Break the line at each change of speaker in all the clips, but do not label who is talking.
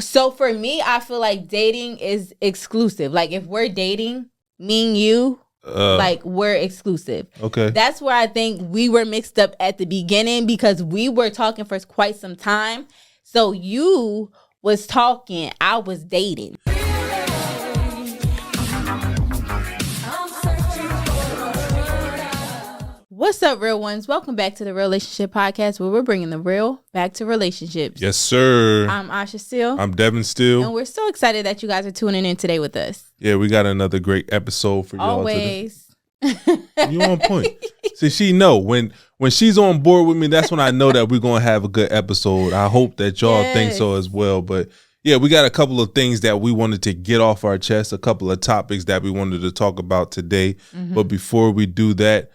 So for me, I feel like dating is exclusive. Like if we're dating, me and you, like we're exclusive.
Okay.
That's where I think we were mixed up at the beginning because we were talking for quite some time. So you was talking, I was dating. What's up, real ones? Welcome back to the Relationship Podcast, where we're bringing the real back to relationships.
Yes, sir.
I'm Asha Steele.
I'm Devin Steele.
And we're so excited that you guys are tuning in today with us.
Yeah, we got another great episode for y'all today.
Always.
You on point. See, she know when she's on board with me, that's when I know that we're going to have a good episode. I hope that y'all think so as well. But yeah, we got a couple of things that we wanted to get off our chest, a couple of topics that we wanted to talk about today. Mm-hmm. But before we do that,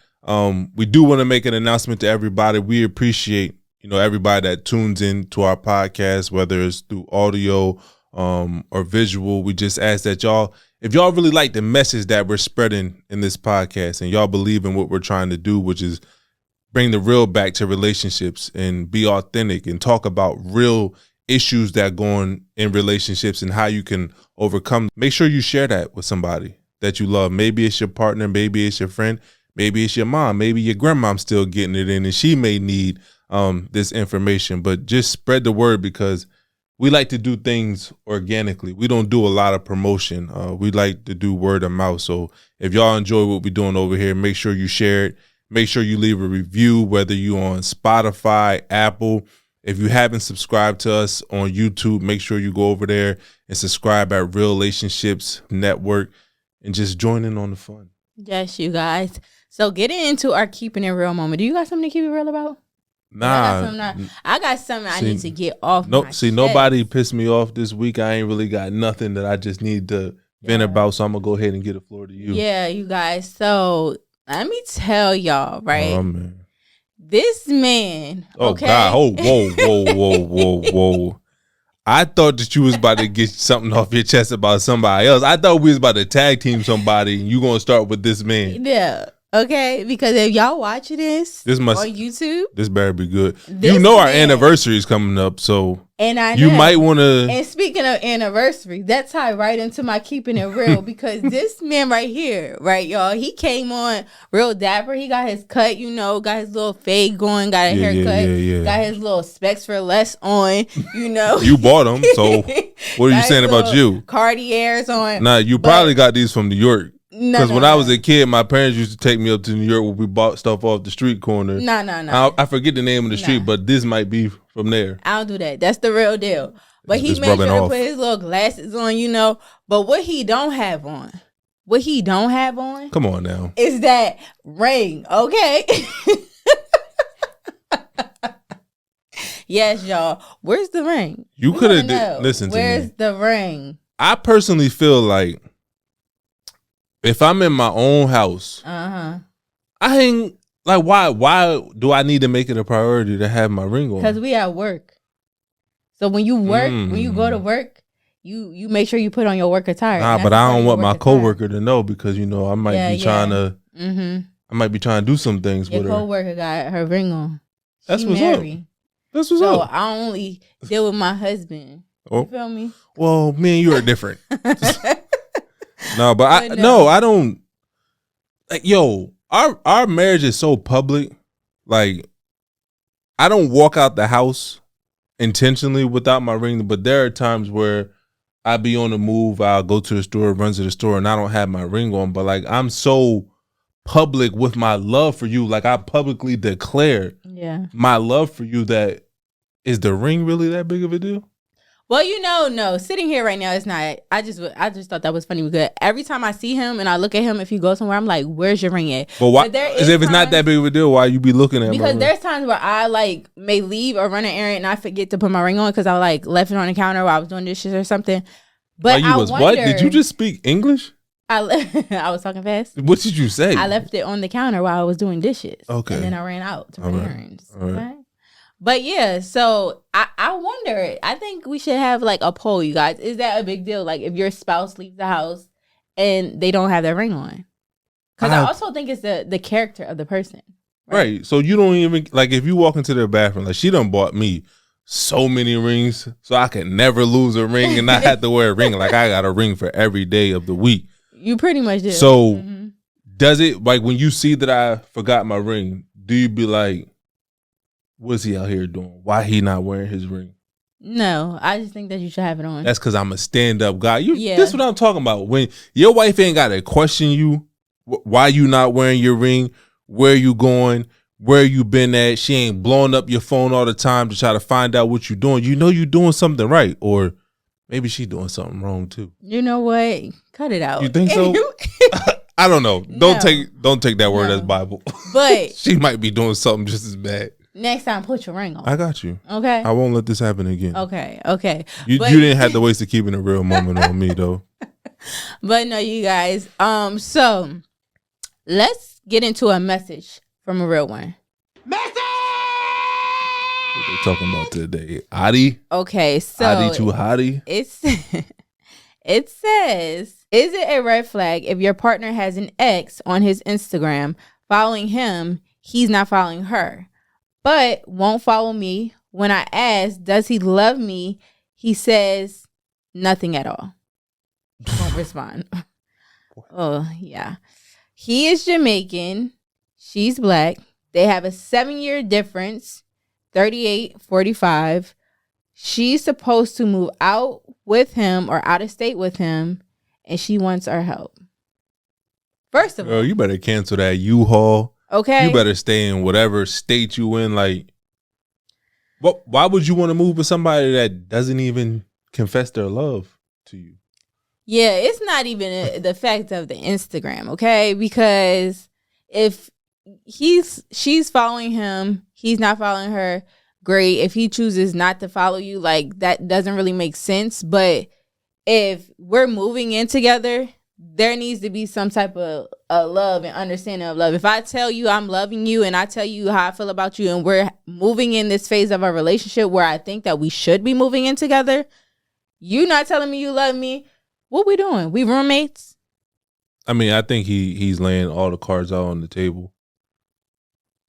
we do want to make an announcement to everybody. We appreciate, everybody that tunes in to our podcast, whether it's through audio or visual. We just ask that y'all, if y'all really like the message that we're spreading in this podcast and y'all believe in what we're trying to do, which is bring the real back to relationships and be authentic and talk about real issues that go on in relationships and how you can overcome. Make sure you share that with somebody that you love. Maybe it's your partner, maybe it's your friend. Maybe it's your mom. Maybe your grandmom's still getting it in and she may need this information. But just spread the word because we like to do things organically. We don't do a lot of promotion. We like to do word of mouth. So if y'all enjoy what we're doing over here, make sure you share it. Make sure you leave a review, whether you're on Spotify, Apple. If you haven't subscribed to us on YouTube, make sure you go over there and subscribe at Real Relationships Network and just join in on the fun.
Yes, you guys. So getting into our keeping it real moment. Do you got something to keep it real about?
Nah.
I got something I need to get off my chest.
Nobody pissed me off this week. I ain't really got nothing that I just need to vent about, so I'm going to go ahead and get the floor to you.
Yeah, you guys. So let me tell y'all, right?
Oh, man.
This man, okay?
God. Oh, whoa. I thought that you was about to get something off your chest about somebody else. I thought we was about to tag team somebody and you going to start with this man.
Yeah. Okay, because if y'all watching this on YouTube,
this better be good. Our anniversary is coming up, so you might want to.
And speaking of anniversary, that tied right into my keeping it real because this man right here, right, y'all, he came on real dapper. He got his cut, got his little fade going, got a haircut, got his little specs for less on,
You bought them, so what are you saying about you?
Cartiers on.
Nah, you probably got these from New York. Because when I was a kid, my parents used to take me up to New York where we bought stuff off the street corner.
No.
I forget the name of the street, but this might be from there.
I don't do that. That's the real deal. But he made sure to put his little glasses on, But what he don't have on,
come on now,
is that ring, okay? Yes, y'all. Where's the ring?
You could have listened to me.
Where's the ring?
I personally feel like if I'm in my own house, I ain't like why do I need to make it a priority to have my ring on?
Because we at work. So when you work, when you go to work, you make sure you put on your work attire.
Nah, but I don't want my coworker to know because I might be trying to I might be trying to do some things with her.
Your coworker got her ring on.
That's what's up. That's what's up.
So I only deal with my husband. You feel me?
Well, me and you are different. No, but I don't like our marriage is so public. Like I don't walk out the house intentionally without my ring, but there are times where I be on the move, I'll go to the store, run to the store, and I don't have my ring on. But like I'm so public with my love for you, like I publicly declare my love for you. That is the ring really that big of a deal?
Well, no. Sitting here right now, it's not. I just thought that was funny because every time I see him and I look at him, if he goes somewhere, I'm like, "Where's your ring at?"
But why? If it's not that big of a deal, why you be looking at?
Because there's times where I may leave or run an errand and I forget to put my ring on because I left it on the counter while I was doing dishes or something. But I wonder,
what? Did you just speak English?
I was talking fast.
What did you say?
I left it on the counter while I was doing dishes.
Okay.
And then I ran out to run errands. All right. Okay? But yeah, so I wonder, I think we should have a poll, you guys. Is that a big deal? Like if your spouse leaves the house and they don't have their ring on? Because I also think it's the character of the person.
Right. So you don't even, if you walk into their bathroom, she done bought me so many rings so I can never lose a ring and not have to wear a ring. Like I got a ring for every day of the week.
You pretty much do.
So does it, like when you see that I forgot my ring, do you be like, what's he out here doing? Why he not wearing his ring?
No, I just think that you should have it on.
That's because I'm a stand-up guy. That's what I'm talking about. When your wife ain't got to question you, why you not wearing your ring, where you going, where you been at. She ain't blowing up your phone all the time to try to find out what you doing. You know you doing something right, or maybe she doing something wrong too.
You know what? Cut it out.
You think so? I don't know. Don't take that word as Bible.
But
she might be doing something just as bad.
Next time, put your ring on.
I got you.
Okay.
I won't let this happen again.
Okay.
You didn't have to waste a keeping a real moment on me though.
But no, you guys. So let's get into a message from a real one.
Message. What they talking about today? Adi?
Okay, so
Adi too hottie?
It says, is it a red flag if your partner has an ex on his Instagram following him, he's not following her, but won't follow me? When I ask, does he love me? He says nothing at all. Won't respond. Oh, yeah. He is Jamaican. She's black. They have a 7-year difference, 38, 45. She's supposed to move out with him or out of state with him, and she wants our help. First of all,
you better cancel that U-Haul.
Okay.
You better stay in whatever state you in. Like, why would you want to move with somebody that doesn't even confess their love to you?
Yeah, it's not even the fact of the Instagram, okay? Because if she's following him, he's not following her, great. If he chooses not to follow you, like, that doesn't really make sense. But if we're moving in together, there needs to be some type of love and understanding of love. If I tell you I'm loving you and I tell you how I feel about you and we're moving in this phase of our relationship where I think that we should be moving in together, you not telling me you love me, what we doing? We roommates?
I mean, I think he's laying all the cards out on the table.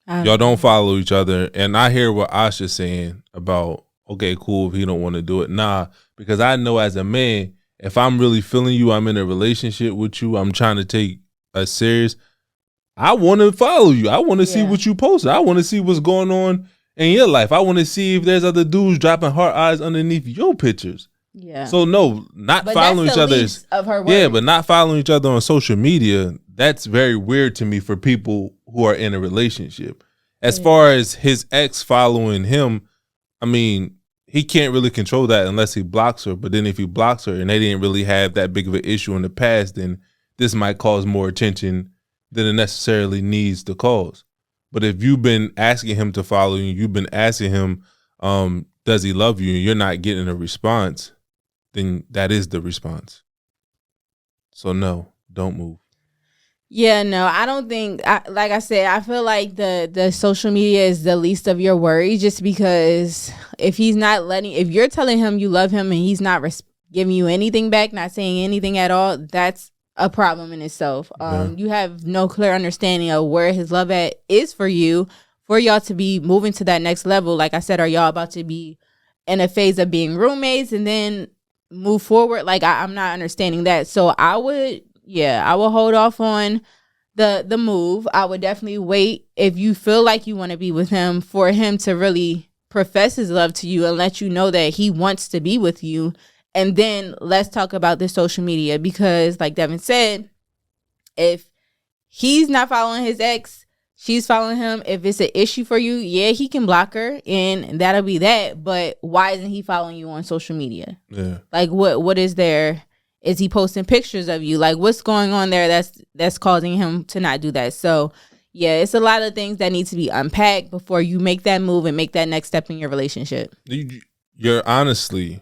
Y'all don't follow each other. And I hear what Asha's saying about, okay, cool, if he don't want to do it. Nah, because I know as a man, if I'm really feeling you, I'm in a relationship with you, I'm trying to take us serious, I want to follow you. I want to see what you posted. I want to see what's going on in your life. I want to see if there's other dudes dropping heart eyes underneath your pictures. Yeah. So no, not following each other is of her words. Yeah, but not following each other on social media, that's very weird to me for people who are in a relationship. As far as his ex following him, I mean, he can't really control that unless he blocks her. But then if he blocks her and they didn't really have that big of an issue in the past, then this might cause more attention than it necessarily needs to cause. But if you've been asking him to follow you, you've been asking him, does he love you, and you're not getting a response, then that is the response. So no, don't move.
Yeah, no, I don't think, like I said, I feel like the social media is the least of your worries, just because if you're telling him you love him and he's not giving you anything back, not saying anything at all, that's a problem in itself. You have no clear understanding of where his love is for you, for y'all to be moving to that next level. Like I said, are y'all about to be in a phase of being roommates and then move forward? Like, I'm not understanding that. So I would hold off on the move. I would definitely wait, if you feel like you want to be with him, for him to really profess his love to you and let you know that he wants to be with you. And then let's talk about the social media, because like Devin said, if he's not following his ex, she's following him. If it's an issue for you, he can block her and that'll be that. But why isn't he following you on social media? Yeah. Like what is there? Is he posting pictures of you? Like, what's going on there that's causing him to not do that? So yeah, it's a lot of things that need to be unpacked before you make that move and make that next step in your relationship.
You're honestly,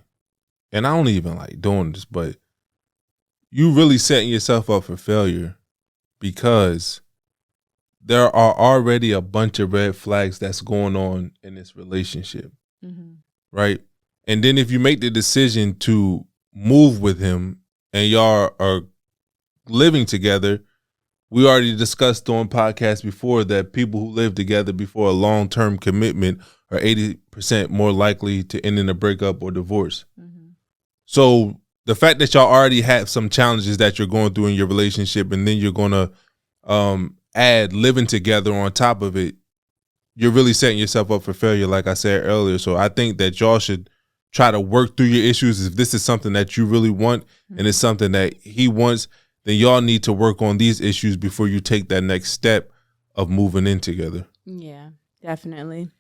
and I don't even like doing this, but you really setting yourself up for failure, because there are already a bunch of red flags that's going on in this relationship, right? And then if you make the decision to move with him and y'all are living together, we already discussed on podcasts before that people who live together before a long-term commitment are 80% more likely to end in a breakup or divorce. So the fact that y'all already have some challenges that you're going through in your relationship, and then you're going to add living together on top of it, you're really setting yourself up for failure, like I said earlier. So I think that y'all should try to work through your issues. If this is something that you really want and it's something that he wants, then y'all need to work on these issues before you take that next step of moving in together.
Yeah, definitely.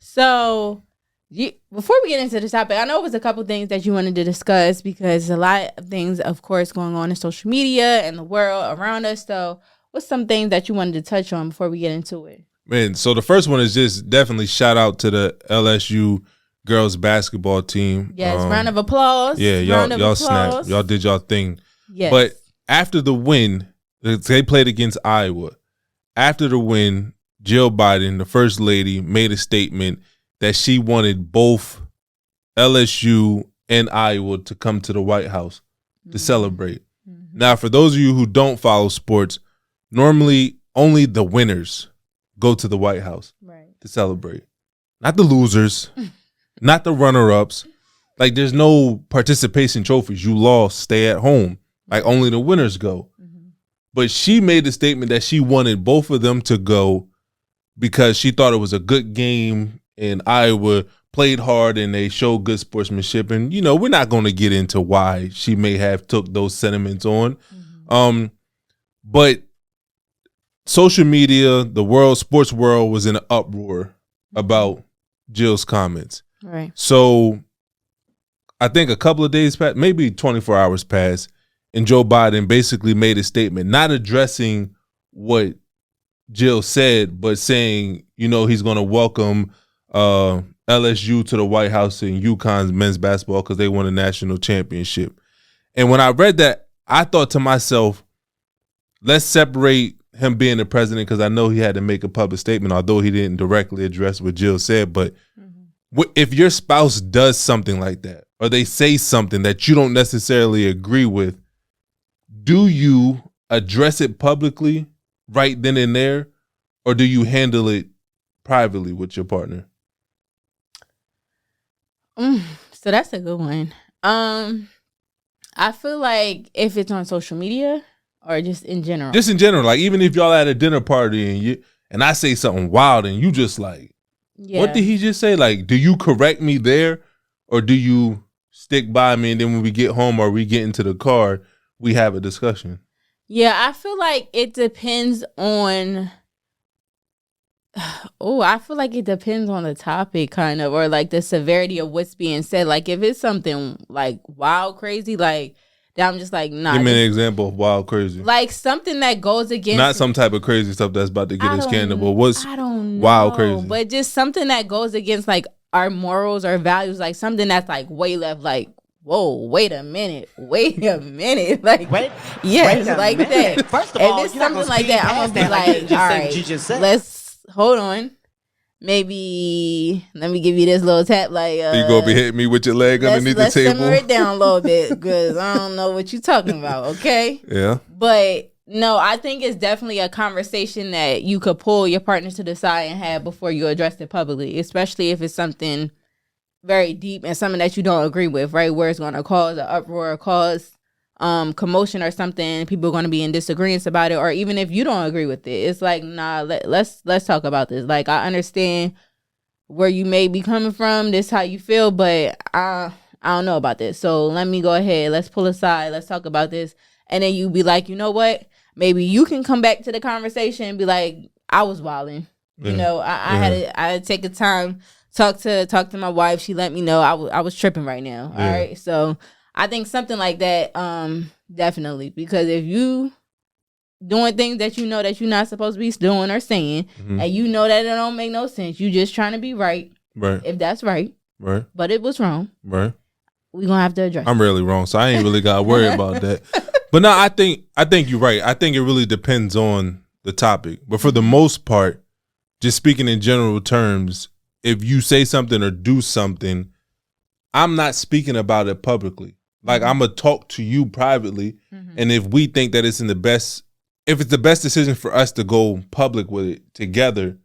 So before we get into the topic, I know it was a couple things that you wanted to discuss because a lot of things, of course, going on in social media and the world around us. So what's some things that you wanted to touch on before we get into it?
Man, so the first one is just definitely shout out to the LSU girls basketball team.
Yes, round of applause.
Yeah, y'all snapped. Y'all did y'all thing.
Yes.
But after the win, they played against Iowa. After the win, Jill Biden, the first lady, made a statement that she wanted both LSU and Iowa to come to the White House to celebrate. Now, for those of you who don't follow sports, normally only the winners go to the White House to celebrate. Not the losers, not the runner-ups. Like, there's no participation trophies. You lost, stay at home. Like, only the winners go. But she made the statement that she wanted both of them to go because she thought it was a good game and Iowa played hard and they showed good sportsmanship. And, you know, we're not going to get into why she may have took those sentiments on. But social media, the world, sports world was in an uproar about Jill's comments.
Right.
So I think a couple of days passed, maybe 24 hours passed, and Joe Biden basically made a statement, not addressing what Jill said, but saying, you know, he's going to welcome LSU to the White House in UConn's men's basketball because they won a national championship. And when I read that, I thought to myself, let's separate him being the president, because I know he had to make a public statement, although he didn't directly address what Jill said. But if your spouse does something like that, or they say something that you don't necessarily agree with, do you address it publicly right then and there, or do you handle it privately with your partner?
So that's a good one. I feel like if it's on social media or just in general.
Just in general, like even if y'all at a dinner party and I say something wild and you just like, what did he just say? Like, do you correct me there, or do you stick by me and then when we get home or we get into the car, we have a discussion?
Yeah, I feel like it depends on. I feel like it depends on the topic, kind of, or like the severity of what's being said. Like if it's something like wild, crazy, like that, I'm just like, nah.
Give me an example of wild, crazy.
Like something that goes against,
not some type of crazy stuff that's about to get us scandal. But what's
I don't know,
wild, crazy?
But just something that goes against like our morals or values, like something that's like way left, like. Whoa, wait a minute. Like, yes, like that.
First of all,
if it's something like that, I'm going to be like, all right, let's, hold on. Maybe, let me give you this little tap. Like,
you going to be hitting me with your leg underneath the table?
Let's simmer it down a little bit, because I don't know what you're talking about, okay?
Yeah.
But, no, I think it's definitely a conversation that you could pull your partner to the side and have before you address it publicly, especially if it's something very deep and something that you don't agree with, right? Where it's going to cause an uproar, cause commotion or something. People are going to be in disagreements about it, or even if you don't agree with it, it's like, nah, let's talk about this. Like, I understand where you may be coming from. This how you feel, but I don't know about this. So let me go ahead. Let's pull aside. Let's talk about this. And then you be like, you know what? Maybe you can come back to the conversation and be like, I was wilding. You know, I had to take a time. Talk to my wife. She let me know I was tripping right now. All right. So I think something like that, definitely. Because if you doing things that you know that you're not supposed to be doing or saying, and you know that it don't make no sense, you just trying to be right.
Right.
If that's right.
Right.
But it was wrong.
Right.
We're gonna have to address
I'm really wrong, so I ain't really gotta worry about that. But no, I think you're right. I think it really depends on the topic. But for the most part, just speaking in general terms, if you say something or do something, I'm not speaking about it publicly. Like, I'm going to talk to you privately. And if we think that it's if it's the best decision for us to go public with it together,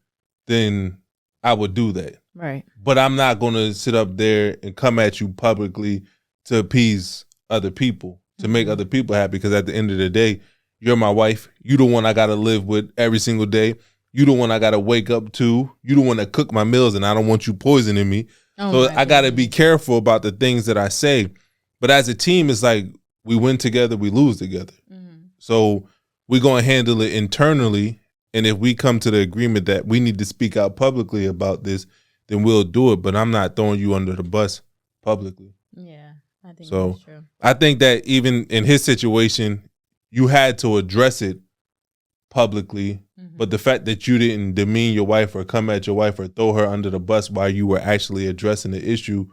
then I would do that.
Right.
But I'm not going to sit up there and come at you publicly to appease other people, to make other people happy. Because at the end of the day, you're my wife. You the one I got to live with every single day. You the one I got to wake up to. You the one that cook my meals, and I don't want you poisoning me. So I got to be careful about the things that I say. But as a team, it's like we win together, we lose together. So we're going to handle it internally. And if we come to the agreement that we need to speak out publicly about this, then we'll do it. But I'm not throwing you under the bus publicly.
Yeah, I think
so.
That's true.
I think that even in his situation, you had to address it publicly. But the fact that you didn't demean your wife or come at your wife or throw her under the bus while you were actually addressing the issue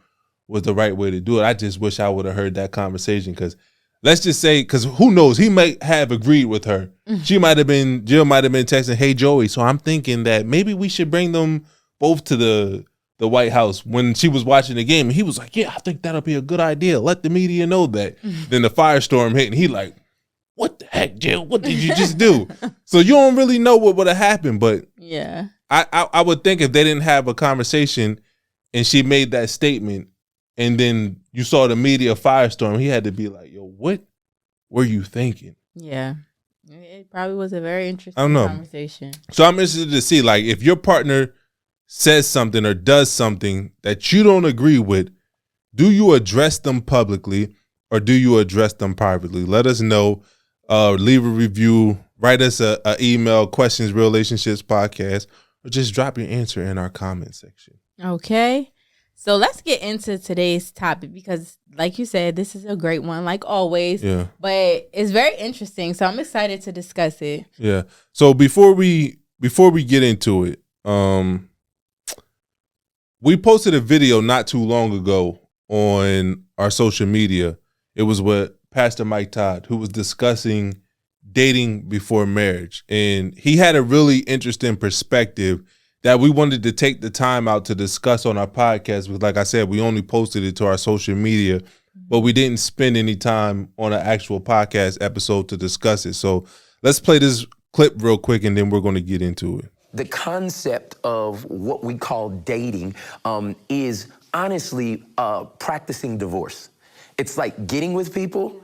was the right way to do it. I just wish I would have heard that conversation, because let's just say, because who knows, he might have agreed with her. Jill might have been texting, hey, Joey, so I'm thinking that maybe we should bring them both to the White House when she was watching the game. And he was like, yeah, I think that'll be a good idea. Let the media know that. Then the firestorm hit and he like, what the heck, Jill? What did you just do? So you don't really know what would have happened. But
yeah,
I would think if they didn't have a conversation and she made that statement and then you saw the media firestorm, he had to be like, yo, what were you thinking?
Yeah. It probably was a very interesting conversation.
So I'm interested to see, like, if your partner says something or does something that you don't agree with, do you address them publicly or do you address them privately? Let us know. Leave a review, write us a email, questions, relationships podcast, or just drop your answer in our comment section.
Okay. So let's get into today's topic because, like you said, this is a great one, like always.
Yeah.
But it's very interesting, so I'm excited to discuss it.
Yeah. So before we get into it, we posted a video not too long ago on our social media. It was with Pastor Mike Todd, who was discussing dating before marriage. And he had a really interesting perspective that we wanted to take the time out to discuss on our podcast. Because like I said, we only posted it to our social media, but we didn't spend any time on an actual podcast episode to discuss it. So let's play this clip real quick and then we're going to get into it.
The concept of what we call dating is honestly practicing divorce. It's like getting with people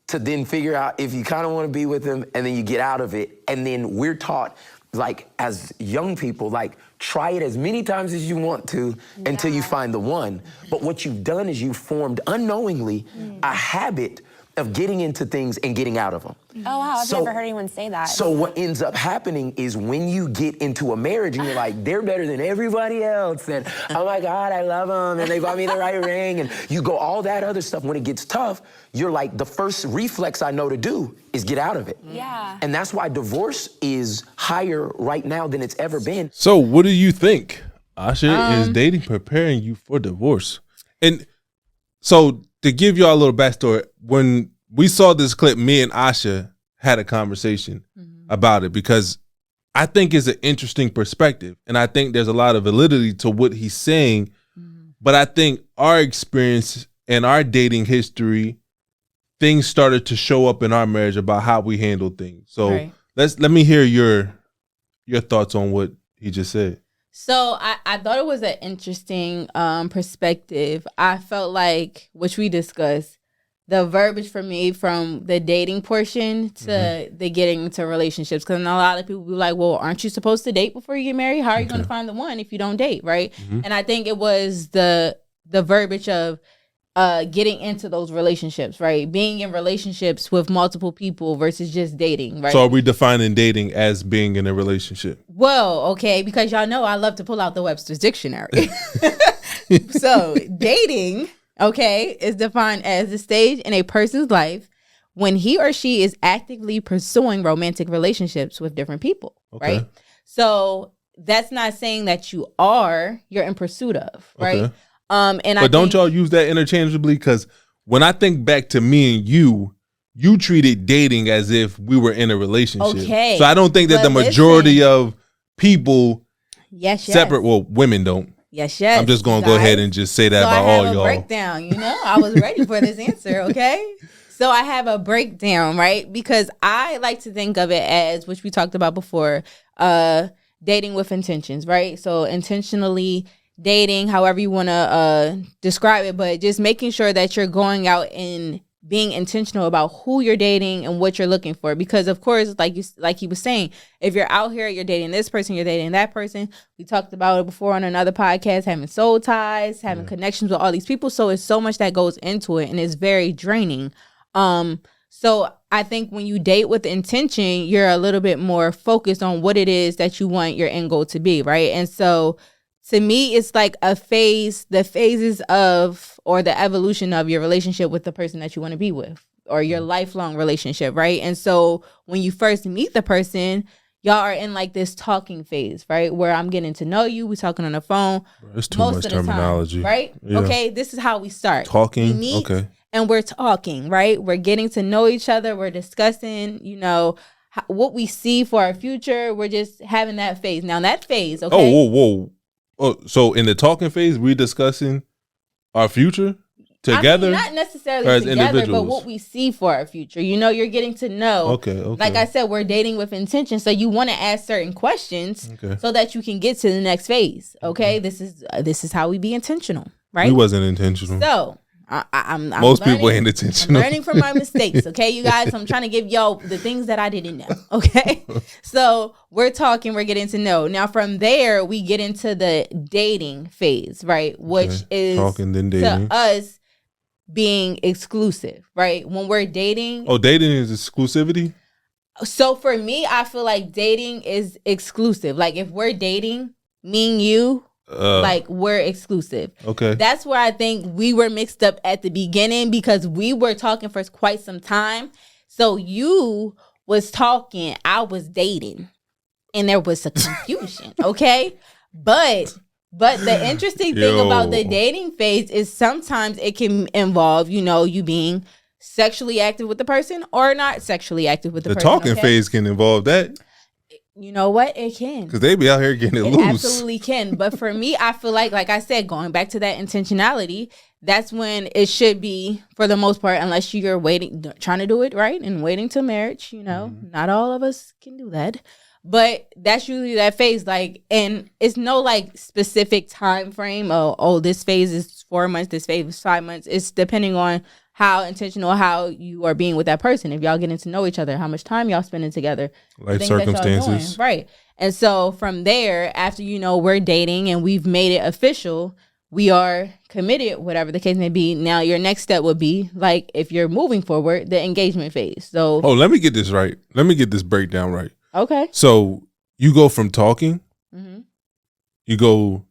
to then figure out if you kind of want to be with them, and then you get out of it. And then we're taught, like, as young people, like, try it as many times as you want to until you find the one. But what you've done is you've formed unknowingly a habit of getting into things and getting out of them.
Oh, wow, I've never heard anyone say that.
So what ends up happening is when you get into a marriage and you're like, they're better than everybody else, and oh my God, I love them, and they bought me the right ring, and you go all that other stuff. When it gets tough, you're like, the first reflex I know to do is get out of it.
Yeah.
And that's why divorce is higher right now than it's ever been.
So what do you think, Asha? Is dating preparing you for divorce? And so to give y'all a little backstory, when we saw this clip, me and Asha had a conversation about it because I think it's an interesting perspective. And I think there's a lot of validity to what he's saying. But I think our experience and our dating history, things started to show up in our marriage about how we handle things. So let me hear your thoughts on what he just said.
So I thought it was an interesting perspective. I felt like, which we discussed, the verbiage for me from the dating portion to the getting into relationships. Because a lot of people be like, well, aren't you supposed to date before you get married? How are you going to find the one if you don't date, right? And I think it was the verbiage of getting into those relationships, right? Being in relationships with multiple people versus just dating, right?
So are we defining dating as being in a relationship?
Well, okay, because y'all know I love to pull out the Webster's Dictionary. So dating, okay, is defined as the stage in a person's life when he or she is actively pursuing romantic relationships with different people, right? So that's not saying that you're in pursuit of, right? But
don't y'all use that interchangeably? Because when I think back to me and you treated dating as if we were in a relationship.
Okay.
So I don't think that the majority of people separate. Well, women don't.
Yes.
I'm just going to go ahead and just say that about all y'all.
Breakdown, I was ready for this answer, okay? So I have a breakdown, right? Because I like to think of it as, which we talked about before, dating with intentions, right? So intentionally dating, however you want to describe it, but just making sure that you're going out and being intentional about who you're dating and what you're looking for. Because of course, like he was saying, if you're out here, you're dating this person, you're dating that person. We talked about it before on another podcast, having soul ties, having connections with all these people. So it's so much that goes into it, and it's very draining. So I think when you date with intention, you're a little bit more focused on what it is that you want your end goal to be, right? And so to me, it's like the phases of, or the evolution of your relationship with the person that you want to be with, or your lifelong relationship, right? And so when you first meet the person, y'all are in like this talking phase, right? Where I'm getting to know you, we're talking on the phone.
It's too much terminology.
Time, right? Yeah. Okay, this is how we start.
Talking,
we meet,
okay.
And we're talking, right? We're getting to know each other. We're discussing, what we see for our future. We're just having that phase. Now that phase, okay?
Whoa. Oh, so in the talking phase, we're discussing our future together?
Not necessarily together, but what we see for our future. You're getting to know.
Okay.
Like I said, we're dating with intention. So you want to ask certain questions so that you can get to the next phase. Okay. This is how we be intentional, right?
We wasn't intentional.
So I'm
most people ain't intentional.
I'm learning from my mistakes, okay, you guys. I'm trying to give y'all the things that I didn't know, okay? So we're talking, we're getting to know. Now from there, we get into the dating phase, right? Which is
talking, then dating.
To us being exclusive, right? When we're dating.
Oh, dating is exclusivity?
So for me, I feel like dating is exclusive. Like if we're dating, me and you, like we're exclusive.
Okay.
That's where I think we were mixed up at the beginning, because we were talking for quite some time. So you was talking, I was dating, and there was a confusion. Okay. But the interesting thing about the dating phase is sometimes it can involve, you being sexually active with the person or not sexually active with the person.
The talking phase can involve that.
You know what? It can.
Because they be out here getting it loose.
Absolutely can. But for me, I feel like I said, going back to that intentionality, that's when it should be, for the most part, unless you're trying to do it right and waiting till marriage, not all of us can do that. But that's usually that phase, and it's no specific time frame. Oh, this phase is 4 months, this phase is 5 months. It's depending on how intentional, how you are being with that person. If y'all getting to know each other, how much time y'all spending together,
life circumstances,
right? And so from there, after we're dating and we've made it official, we are committed, whatever the case may be. Now your next step would be, if you're moving forward, the engagement phase. So,
let me get this right. Let me get this breakdown right.
Okay.
So you go from talking, you go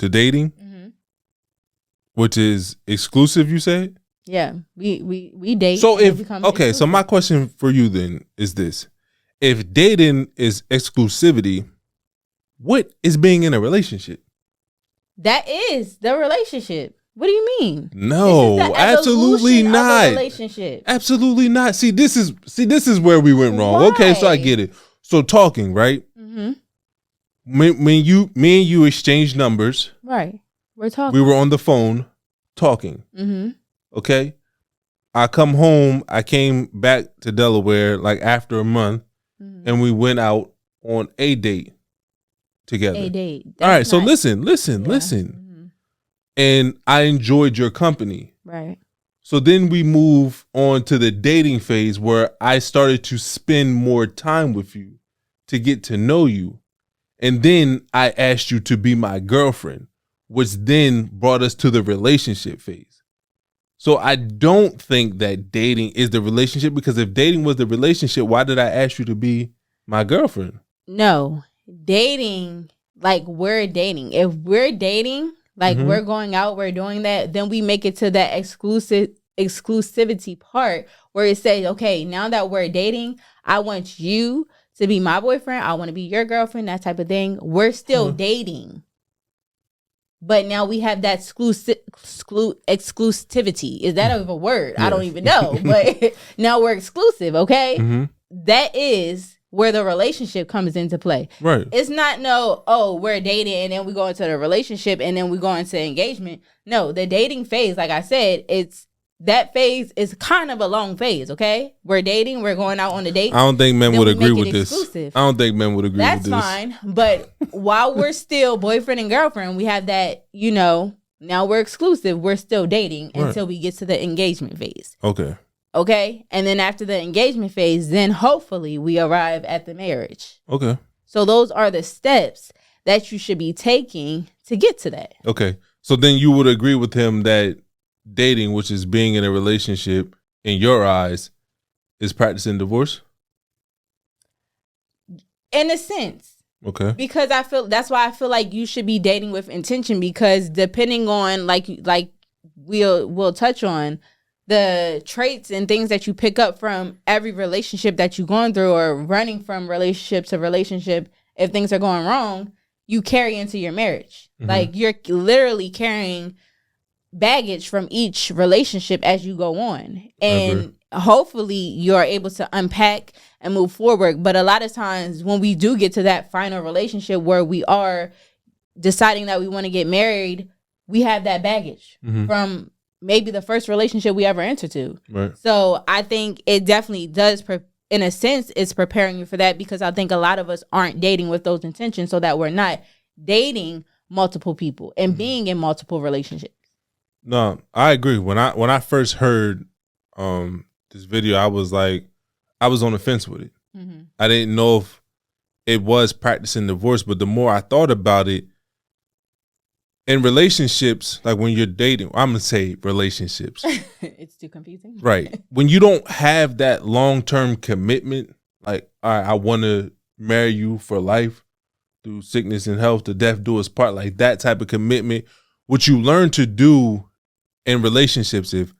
to dating, which is exclusive. You said.
Yeah, we date.
So so my question for you then is this: if dating is exclusivity, what is being in a relationship?
That is the relationship. What do you mean?
No, absolutely not.
Relationship.
Absolutely not. See, this is where we went wrong.
Why?
Okay, so I get it. So talking, right?
Mm-hmm.
When me and you exchanged numbers,
right? We're talking.
We were on the phone talking.
Mm-hmm.
Okay. I come home. I came back to Delaware after a month, and we went out on a date together.
A date.
All right. Nice. So listen.
Mm-hmm.
And I enjoyed your company.
Right.
So then we move on to the dating phase where I started to spend more time with you to get to know you. And then I asked you to be my girlfriend, which then brought us to the relationship phase. So I don't think that dating is the relationship, because if dating was the relationship, why did I ask you to be my girlfriend?
No, dating, we're dating. If we're dating, we're going out, we're doing that, then we make it to that exclusivity part where it says, okay, now that we're dating, I want you to be my boyfriend. I want to be your girlfriend, that type of thing. We're still dating. But now we have that exclusivity. Is that a word? Yeah. I don't even know. But now we're exclusive, okay?
Mm-hmm.
That is where the relationship comes into play.
Right.
It's not we're dating and then we go into the relationship and then we go into engagement. No, the dating phase, like I said, it's that phase is kind of a long phase, okay? We're dating, we're going out on a date.
I don't think men would agree with this.
Exclusive.
I don't think men would agree with this.
That's fine. But while we're still boyfriend and girlfriend, we have that, now we're exclusive. We're still dating until we get to the engagement phase. Okay? And then after the engagement phase, then hopefully we arrive at the marriage.
Okay.
So those are the steps that you should be taking to get to that.
Okay. So then you would agree with him that dating, which is being in a relationship, in your eyes, is practicing divorce?
In a sense.
Okay.
Because that's why I feel like you should be dating with intention, because depending on like we'll touch on the traits and things that you pick up from every relationship that you're going through, or running from relationship to relationship, if things are going wrong, you carry into your marriage. Mm-hmm. Like you're literally carrying baggage from each relationship as you go on. And hopefully you're able to unpack and move forward. But a lot of times when we do get to that final relationship where we are deciding that we want to get married, we have that baggage from maybe the first relationship we ever entered to. Right. So I think it definitely does, in a sense, it's preparing you for that, because I think a lot of us aren't dating with those intentions, so that we're not dating multiple people and being in multiple relationships.
No, I agree. When I first heard this video, I was on the fence with it. Mm-hmm. I didn't know if it was practicing divorce, but the more I thought about it, in relationships, like when you're dating, I'm going to say relationships.
It's too confusing.
Right. When you don't have that long-term commitment, like, all right, I want to marry you for life through sickness and health, to death do us part, like that type of commitment, what you learn to do in relationships, if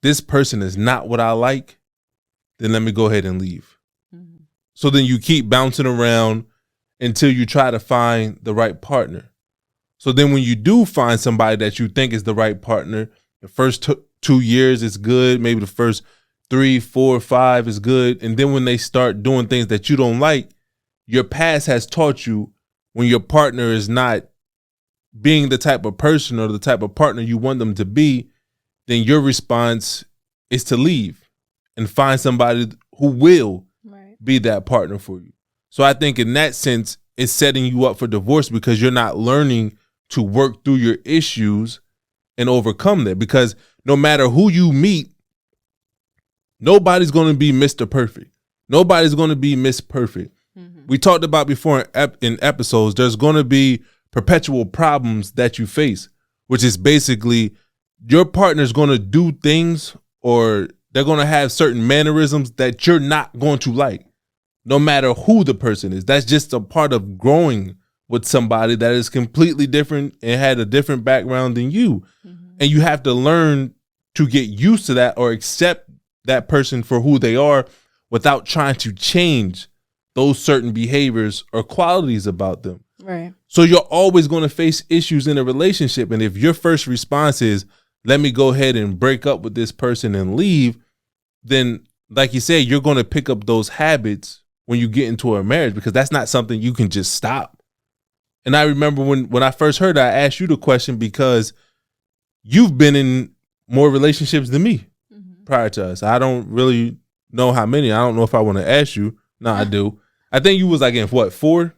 this person is not what I like, then let me go ahead and leave. Mm-hmm. So then you keep bouncing around until you try to find the right partner. So then when you do find somebody that you think is the right partner, the first 2 years is good. Maybe the first 3, 4, 5 is good. And then when they start doing things that you don't like, your past has taught you, when your partner is not being the type of person or the type of partner you want them to be, then your response is to leave and find somebody who will be that partner for you. So I think in that sense, it's setting you up for divorce, because you're not learning to work through your issues and overcome that. Because no matter who you meet, nobody's going to be Mr. Perfect. Nobody's going to be Miss Perfect. Mm-hmm. We talked about before in episodes, there's going to be perpetual problems that you face, which is basically your partner's going to do things, or they're going to have certain mannerisms that you're not going to like, no matter who the person is. That's just a part of growing with somebody that is completely different and had a different background than you. Mm-hmm. And you have to learn to get used to that, or accept that person for who they are, without trying to change those certain behaviors or qualities about them.
Right.
So you're always going to face issues in a relationship. And if your first response is, let me go ahead and break up with this person and leave, then like you said, you're going to pick up those habits when you get into a marriage, because that's not something you can just stop. And I remember when I first heard it, I asked you the question because you've been in more relationships than me prior to us. I don't really know how many. I don't know if I want to ask you. No, I do. I think you was like in what, 4?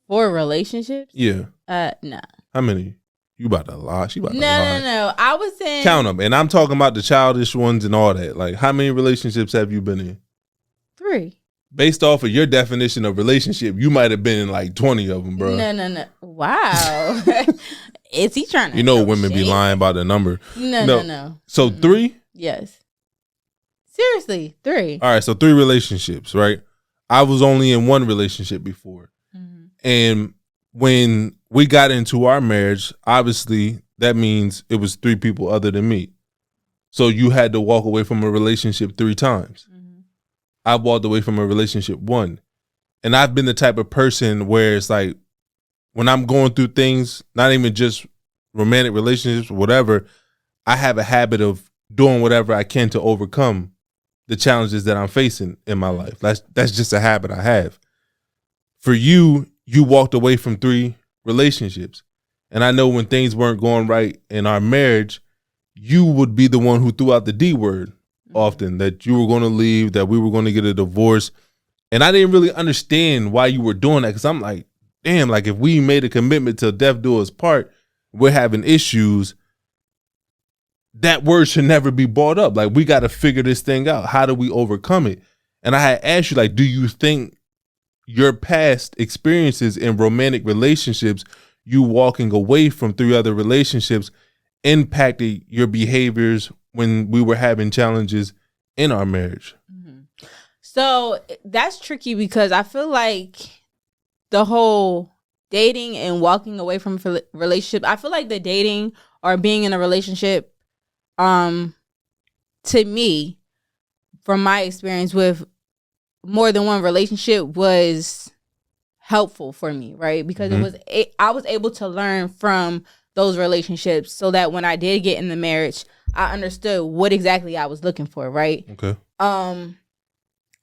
4 relationships?
Yeah.
No.
How many? You about to lie. She about to lie.
No. I was in...
Count them. And I'm talking about the childish ones and all that. Like, how many relationships have you been in?
3.
Based off of your definition of relationship, you might have been in like 20 of them, bro.
No. Wow. Is he trying to...
You know women be lying about the number.
No.
So 3?
Yes. Seriously, 3.
All right, so 3 relationships, right? I was only in 1 relationship before. Mm-hmm. And when we got into our marriage, obviously that means it was 3 people other than me. So you had to walk away from a relationship 3 times. Mm-hmm. I walked away from a relationship 1. And I've been the type of person where it's like, when I'm going through things, not even just romantic relationships, whatever, I have a habit of doing whatever I can to overcome the challenges that I'm facing in my life. That's just a habit I have. For you, you walked away from 3 relationships. And I know when things weren't going right in our marriage, you would be the one who threw out the D word often, that you were going to leave, that we were going to get a divorce. And I didn't really understand why you were doing that, because I'm like, damn, like if we made a commitment till death do us part, we're having issues, that word should never be brought up. Like, we got to figure this thing out. How do we overcome it? And I had asked you, like, do you think your past experiences in romantic relationships, you walking away from 3 other relationships, impacted your behaviors when we were having challenges in our marriage?
So that's tricky, because I feel like the whole dating and walking away from a relationship, I feel like the dating or being in a relationship, to me, from my experience with more than one relationship, was helpful for me, right? Because I was able to learn from those relationships, so that when I did get in the marriage, I understood what exactly I was looking for, right?
Okay.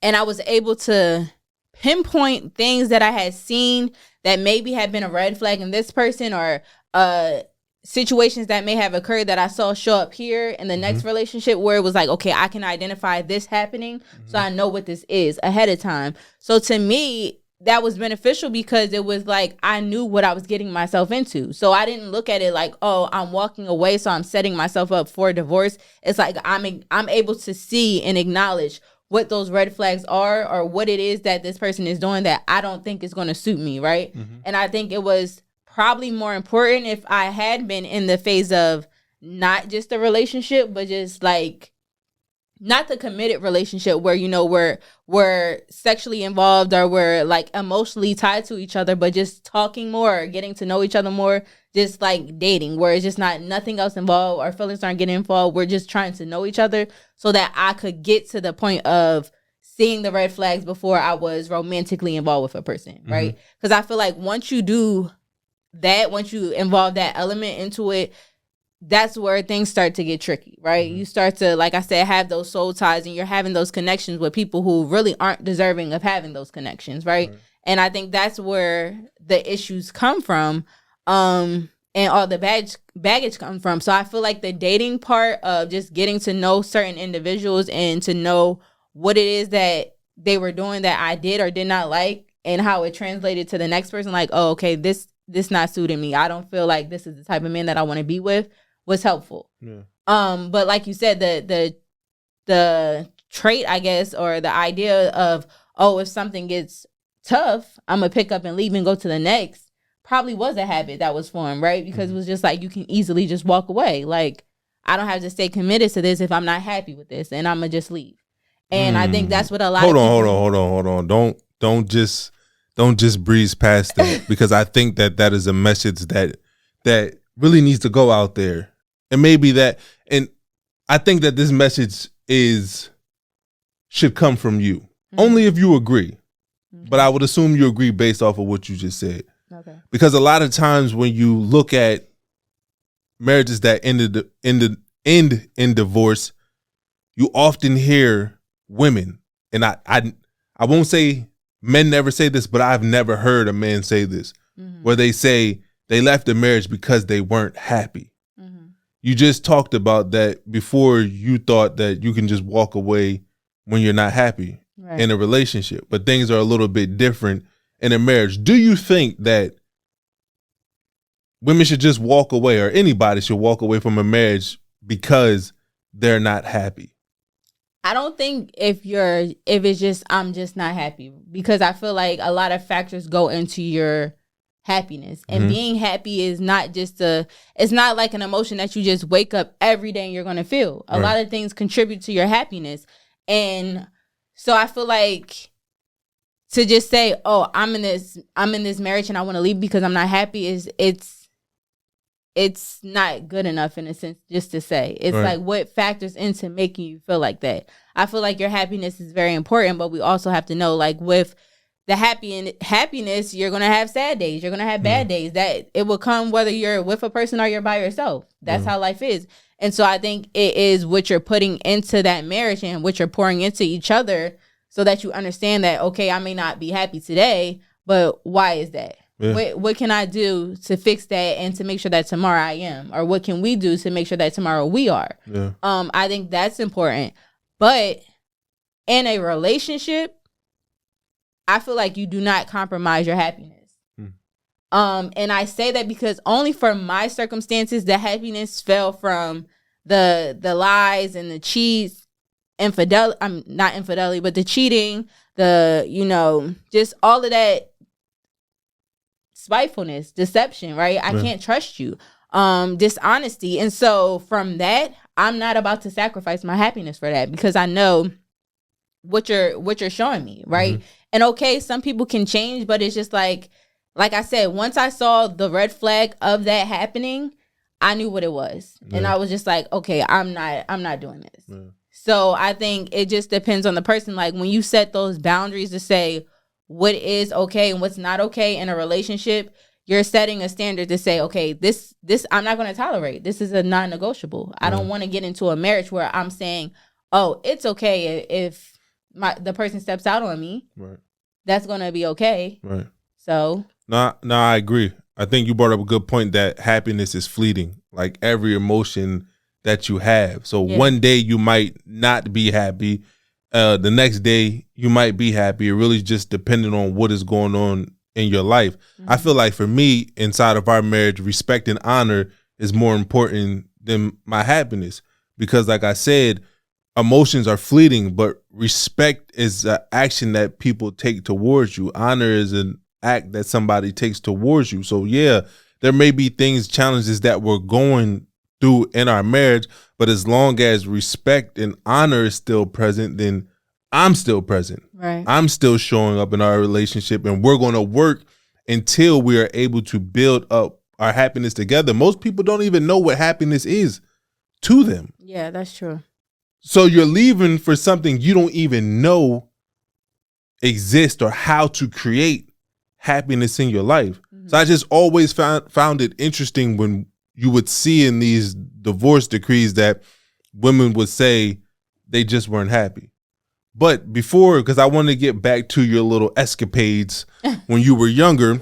And I was able to pinpoint things that I had seen that maybe had been a red flag in this person, or situations that may have occurred that I saw show up here in the next relationship, where it was like, okay, I can identify this happening, so I know what this is ahead of time. So to me, that was beneficial, because it was like I knew what I was getting myself into. So I didn't look at it like, oh, I'm walking away, so I'm setting myself up for divorce. It's like I'm able to see and acknowledge what those red flags are, or what it is that this person is doing that I don't think is going to suit me, right? And I think it was probably more important if I had been in the phase of not just a relationship, but just like not the committed relationship where, you know, we're sexually involved or we're like emotionally tied to each other, but just talking more, or getting to know each other more, just like dating, where it's just not nothing else involved, our feelings aren't getting involved. We're just trying to know each other, so that I could get to the point of seeing the red flags before I was romantically involved with a person, right? Because I feel like once you do that, once you involve that element into it, that's where things start to get tricky, right? You start to, like I said, have those soul ties, and you're having those connections with people who really aren't deserving of having those connections, right? And I think that's where the issues come from, and all the baggage comes from. So I feel like the dating part of just getting to know certain individuals and to know what it is that they were doing that I did or did not like, and how it translated to the next person, like, oh, okay, this not suiting me. I don't feel like this is the type of man that I want to be with, was helpful. But like you said, the trait, I guess, or the idea of, oh, if something gets tough, I'm gonna pick up and leave and go to the next, probably was a habit that was formed, right? Because it was just like, you can easily just walk away. Like, I don't have to stay committed to this if I'm not happy with this, and I'm gonna just leave. And I think that's what a lot of people...
Hold on. Don't just breeze past it, because I think that is a message that really needs to go out there. And maybe that, and I think that this message should come from you, only if you agree. But I would assume you agree based off of what you just said.
Okay.
Because a lot of times when you look at marriages that end in divorce, you often hear women, and I won't say men never say this, but I've never heard a man say this, where they say they left the marriage because they weren't happy. You just talked about that before. You thought that you can just walk away when you're not happy in a relationship, but things are a little bit different in a marriage. Do you think that women should just walk away, or anybody should walk away from a marriage because they're not happy?
I don't think if it's just, I'm just not happy, because I feel like a lot of factors go into your happiness, and being happy is not just it's not like an emotion that you just wake up every day and you're going to feel. A lot of things contribute to your happiness. And so I feel like to just say, oh, I'm in this marriage and I want to leave because I'm not happy, it's not good enough in a sense just to say. It's like, what factors into making you feel like that? I feel like your happiness is very important, but we also have to know, like, with the happiness, you're going to have sad days. You're going to have bad days. That it will come whether you're with a person or you're by yourself. That's how life is. And so I think it is what you're putting into that marriage and what you're pouring into each other, so that you understand that, okay, I may not be happy today, but why is that?
Yeah.
What can I do to fix that and to make sure that tomorrow I am? Or what can we do to make sure that tomorrow we are?
Yeah.
I think that's important. But in a relationship, I feel like you do not compromise your happiness. And I say that because only for my circumstances, the happiness fell from the lies and the cheats, infidelity. I'm not infidelity, but the cheating, just all of that spitefulness, deception, right? I can't trust you. Dishonesty. And so from that, I'm not about to sacrifice my happiness for that because I know what you're showing me, right? And okay, some people can change, but it's just like I said, once I saw the red flag of that happening, I knew what it was. And I was just like, okay, I'm not doing this. So I think it just depends on the person. Like when you set those boundaries to say what is okay and what's not okay in a relationship, you're setting a standard to say, okay, this I'm not going to tolerate. This is a non-negotiable. I don't want to get into a marriage where I'm saying, oh, it's okay if the person steps out on me.
Right.
That's going to be okay.
Right.
So.
No, I agree. I think you brought up a good point that happiness is fleeting, like every emotion that you have. So one day you might not be happy. The next day you might be happy. It really just depending on what is going on in your life. I feel like for me, inside of our marriage, respect and honor is more important than my happiness. Because like I said, emotions are fleeting, but respect is an action that people take towards you. Honor is an act that somebody takes towards you. So yeah, there may be challenges that we're going through in our marriage, but as long as respect and honor is still present, then I'm still present.
Right.
I'm still showing up in our relationship, and we're going to work until we are able to build up our happiness together. Most people don't even know what happiness is to them.
Yeah, that's true.
So you're leaving for something you don't even know exists or how to create happiness in your life. So I just always found it interesting when you would see in these divorce decrees that women would say they just weren't happy. But before, because I want to get back to your little escapades when you were younger,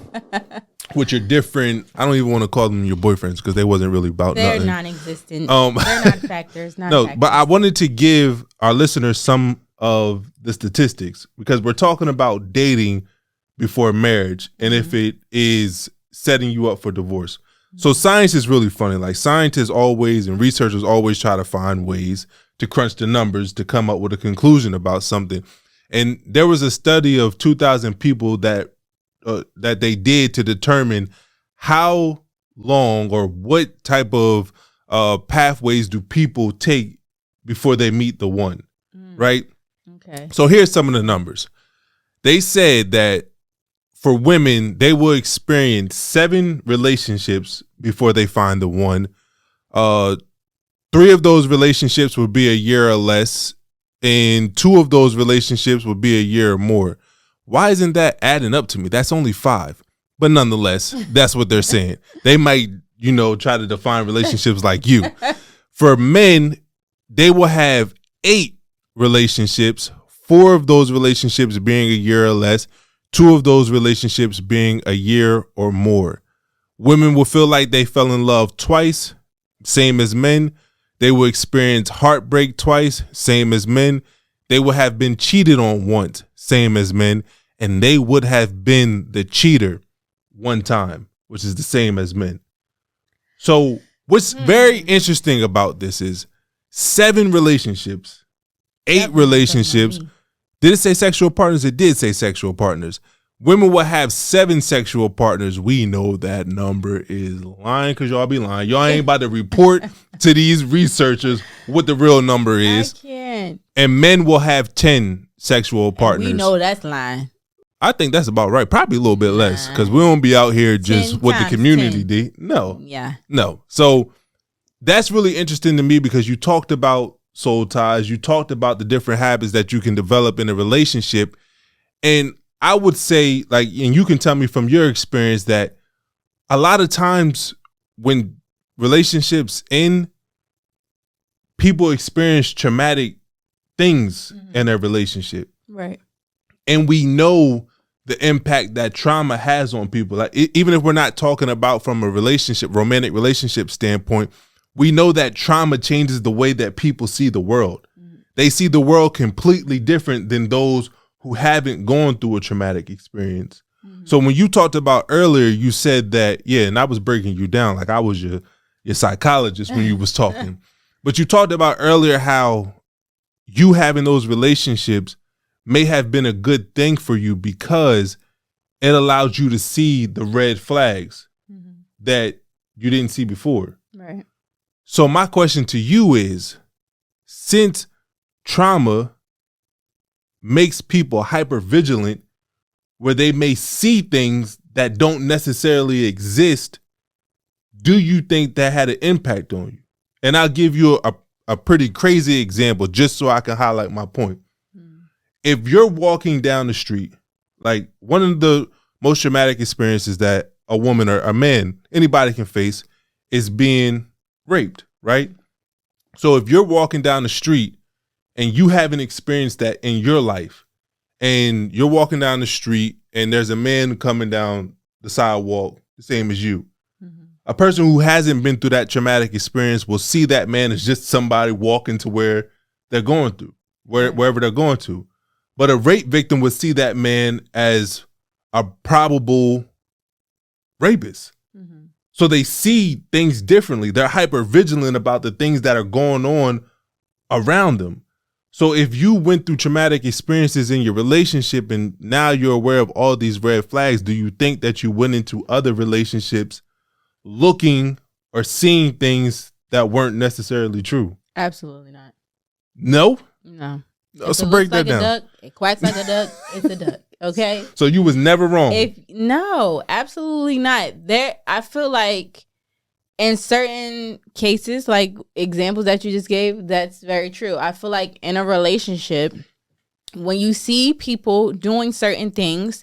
which are different. I don't even want to call them your boyfriends because they wasn't really about
They're
nothing.
non-existent. They're not factors.
But I wanted to give our listeners some of the statistics because we're talking about dating before marriage and if it is setting you up for divorce. So science is really funny. Like scientists always and researchers always try to find ways to crunch the numbers to come up with a conclusion about something. And there was a study of 2,000 people that they did to determine how long or what type of pathways do people take before they meet the one, right?
Okay.
So here's some of the numbers. They said that for women, they will experience 7 relationships before they find the one. 3 of those relationships would be a year or less, and 2 of those relationships would be a year or more. Why isn't that adding up to me? That's only 5. But nonetheless, that's what they're saying. They might, try to define relationships like you. For men, they will have 8 relationships, 4 of those relationships being a year or less, 2 of those relationships being a year or more. Women will feel like they fell in love twice, same as men. They will experience heartbreak twice, same as men. They will have been cheated on once, same as men. And they would have been the cheater one time, which is the same as men. So what's very interesting about this is 7 relationships, 8 relationships. Did it say sexual partners? It did say sexual partners. Women will have 7 sexual partners. We know that number is lying because y'all be lying. Y'all ain't about to report to these researchers what the real number is.
I can't.
And men will have 10 sexual partners.
And we know that's lying.
I think that's about right. Probably a little bit less because we won't be out here just what the community
10.
did. No.
Yeah.
No. So that's really interesting to me because you talked about soul ties. You talked about the different habits that you can develop in a relationship. And I would say, and you can tell me from your experience that a lot of times when relationships end, people experience traumatic things in their relationship.
Right.
And we know the impact that trauma has on people. Like even if we're not talking about from a romantic relationship standpoint, we know that trauma changes the way that people see the world. They see the world completely different than those who haven't gone through a traumatic experience. So when you talked about earlier, you said that, and I was breaking you down like I was your psychologist when you was talking. But you talked about earlier how you having those relationships may have been a good thing for you because it allowed you to see the red flags that you didn't see before.
Right.
So my question to you is, since trauma makes people hypervigilant, where they may see things that don't necessarily exist, do you think that had an impact on you? And I'll give you a pretty crazy example just so I can highlight my point. If you're walking down the street, like one of the most traumatic experiences that a woman or a man, anybody can face, is being raped, right? So if you're walking down the street and you haven't experienced that in your life, and you're walking down the street and there's a man coming down the sidewalk, the same as you, a person who hasn't been through that traumatic experience will see that man as just somebody walking to where they're going through, wherever they're going to. But a rape victim would see that man as a probable rapist. So they see things differently. They're hyper vigilant about the things that are going on around them. So if you went through traumatic experiences in your relationship and now you're aware of all these red flags, do you think that you went into other relationships looking or seeing things that weren't necessarily true?
Absolutely not.
No?
No.
So break that down.
Duck, it quacks like a duck, it's a duck. Okay?
So you was never wrong.
No, absolutely not. I feel like in certain cases, like examples that you just gave, that's very true. I feel like in a relationship, when you see people doing certain things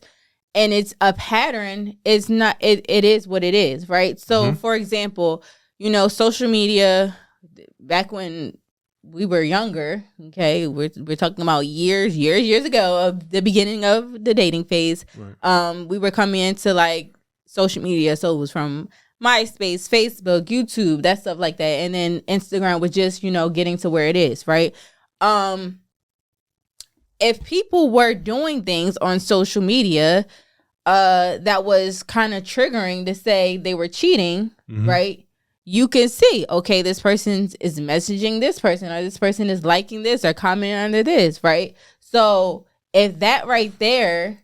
and it's a pattern, it is what it is, right? So for example, social media, back when we were younger, okay, we're talking about years ago of the beginning of the dating phase. Right. We were coming into like social media, so it was from MySpace, Facebook, YouTube, that stuff like that, and then Instagram was just getting to where it is, right? If people were doing things on social media that was kind of triggering to say they were cheating, right? You can see, okay, this person is messaging this person, or this person is liking this or commenting under this, right? So if that right there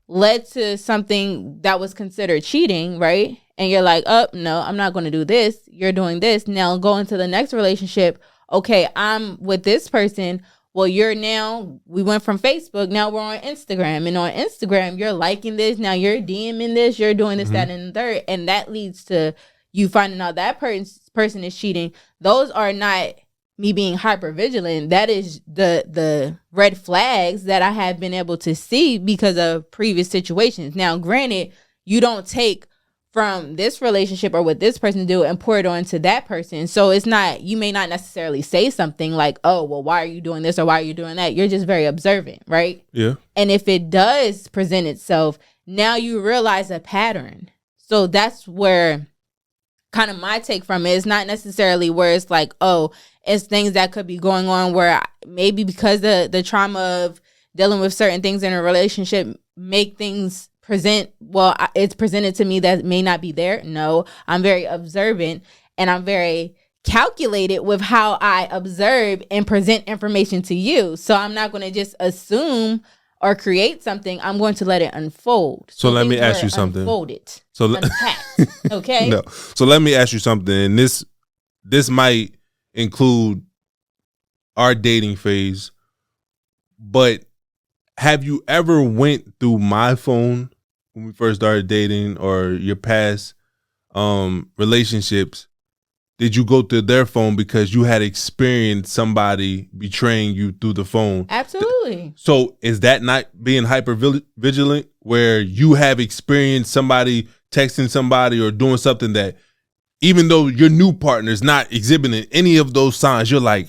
led to something that was considered cheating, right? And you're like, oh, no, I'm not going to do this. You're doing this. Now go into the next relationship. Okay, I'm with this person. Well, we went from Facebook. Now we're on Instagram. And on Instagram, you're liking this. Now you're DMing this. You're doing this, that, and the third. And that leads to you finding out that person is cheating. Those are not me being hyper vigilant. That is the red flags that I have been able to see because of previous situations. Now, granted, you don't take from this relationship or what this person do and pour it on to that person. So it's not, you may not necessarily say something like, oh, well, why are you doing this or why are you doing that? You're just very observant, right? Yeah. And if it does present itself, now you realize a pattern. So that's where kind of my take from it is not necessarily where it's like, oh, it's things that could be going on where maybe because the trauma of dealing with certain things in a relationship make things it's presented to me that may not be there. No, I'm very observant and I'm very calculated with how I observe and present information to you. So I'm not going to just assume or create something. I'm going to let it unfold.
So let me ask you something.
Unfold it. Okay.
No. So let me ask you something. And this might include our dating phase, but have you ever went through my phone when we first started dating or your past relationships? Did you go through their phone because you had experienced somebody betraying you through the phone?
Absolutely.
So is that not being hyper vigilant where you have experienced somebody texting somebody or doing something that even though your new partner is not exhibiting any of those signs, you're like,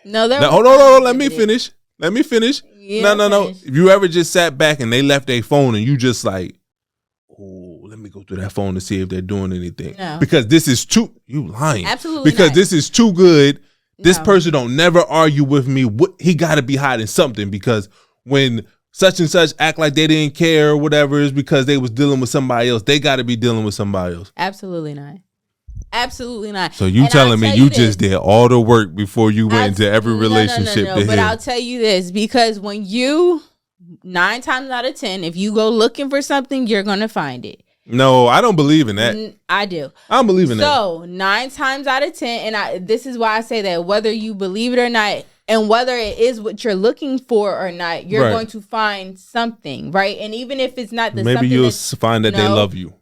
no,
hold on, let me finish. Let me finish.
Yeah,
No. If you ever just sat back and they left their phone and you just like, oh, let me go through that phone to see if they're doing anything.
No.
Because this is too, you lying.
Absolutely
because
not.
this is too good. This
No.
person don't never argue with me. He got to be hiding something, because when such and such act like they didn't care or whatever, is because they was dealing with somebody else. They got to be dealing with somebody else.
Absolutely not. Absolutely not.
So you telling me you just did all the work before you went into every relationship?
No. But I'll tell you this, because when you 9 times out of 10, if you go looking for something, you're gonna find it.
No, I don't believe in that.
I do.
I don't believe in that.
So 9 times out of 10, and this is why I say that whether you believe it or not, and whether it is what you're looking for or not, you're going to find something, right? And even if it's not the
maybe
something,
you'll find that they love you.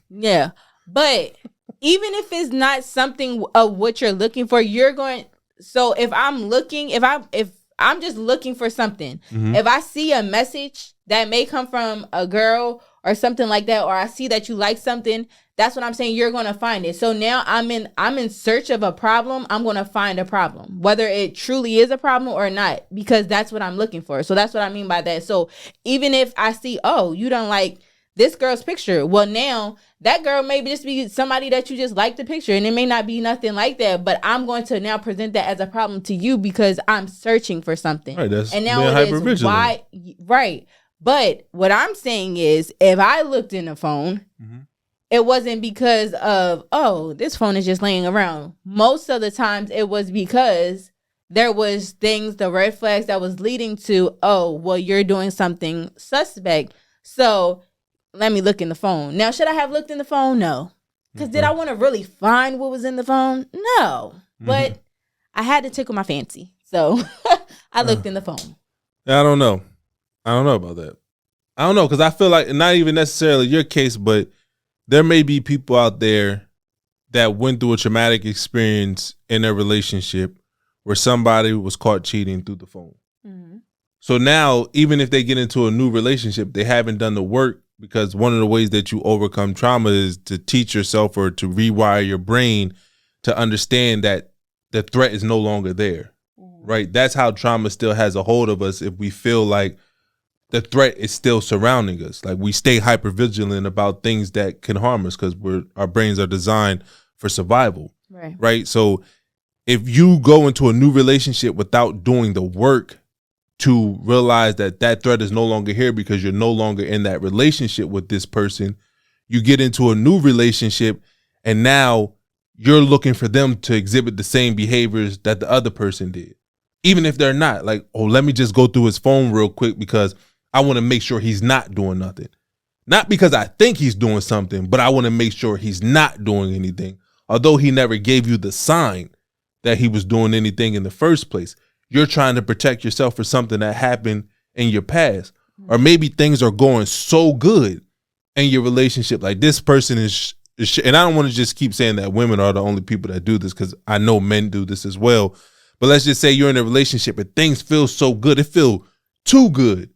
Yeah, but even if it's not something of what you're looking for, you're going. So if I'm looking, if I'm just looking for something, if I see a message that may come from a girl or something like that, or I see that you like something, that's what I'm saying. You're going to find it. So now I'm in search of a problem. I'm going to find a problem, whether it truly is a problem or not, because that's what I'm looking for. So that's what I mean by that. So even if I see, oh, you don't like this girl's picture, well, now that girl may just be somebody that you just like the picture, and it may not be nothing like that, but I'm going to now present that as a problem to you because I'm searching for something.
Right, that's
and now it is why, right. But what I'm saying is, if I looked in the phone, it wasn't because of, oh, this phone is just laying around. Most of the times it was because there was things, the red flags that was leading to, oh, well, you're doing something suspect. So let me look in the phone. Now, should I have looked in the phone? No. Because did I want to really find what was in the phone? No. But I had to tickle my fancy. So I looked in the phone.
I don't know about that. I don't know, because I feel like not even necessarily your case, but there may be people out there that went through a traumatic experience in their relationship where somebody was caught cheating through the phone. So now, even if they get into a new relationship, they haven't done the work, because one of the ways that you overcome trauma is to teach yourself or to rewire your brain to understand that the threat is no longer there, right? That's how trauma still has a hold of us, if we feel like the threat is still surrounding us. Like we stay hypervigilant about things that can harm us because our brains are designed for survival, right? So if you go into a new relationship without doing the work to realize that that threat is no longer here because you're no longer in that relationship with this person, you get into a new relationship and now you're looking for them to exhibit the same behaviors that the other person did. Even if they're not. Like, oh, let me just go through his phone real quick because I want to make sure he's not doing nothing. Not because I think he's doing something, but I want to make sure he's not doing anything. Although he never gave you the sign that he was doing anything in the first place. You're trying to protect yourself for something that happened in your past. Or maybe things are going so good in your relationship. Like this person is and I don't want to just keep saying that women are the only people that do this, because I know men do this as well. But let's just say you're in a relationship and things feel so good. It feels too good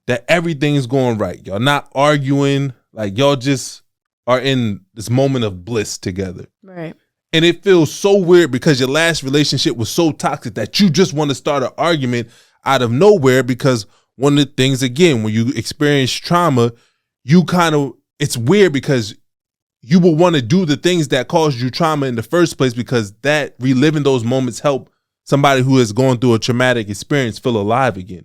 that everything's going right. Y'all not arguing. Like y'all just are in this moment of bliss together.
Right.
And it feels so weird because your last relationship was so toxic that you just want to start an argument out of nowhere, because one of the things, again, when you experience trauma, it's weird because you will want to do the things that caused you trauma in the first place, because that reliving those moments help somebody who is going through a traumatic experience feel alive again.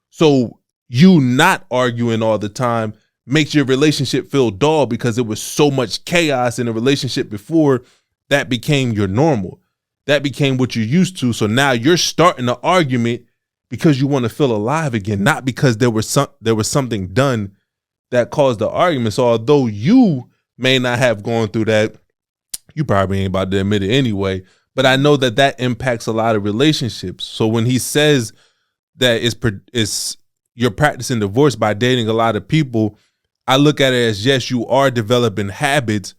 So you not arguing all the time makes your relationship feel dull because it was so much chaos in a relationship before. That became your normal. That became what you're used to. So now you're starting an argument because you want to feel alive again, not because there was something done that caused the argument. So although you may not have gone through that, you probably ain't about to admit it anyway, but I know that impacts a lot of relationships. So when he says that you're practicing divorce by dating a lot of people, I look at it as, yes, you are developing habits,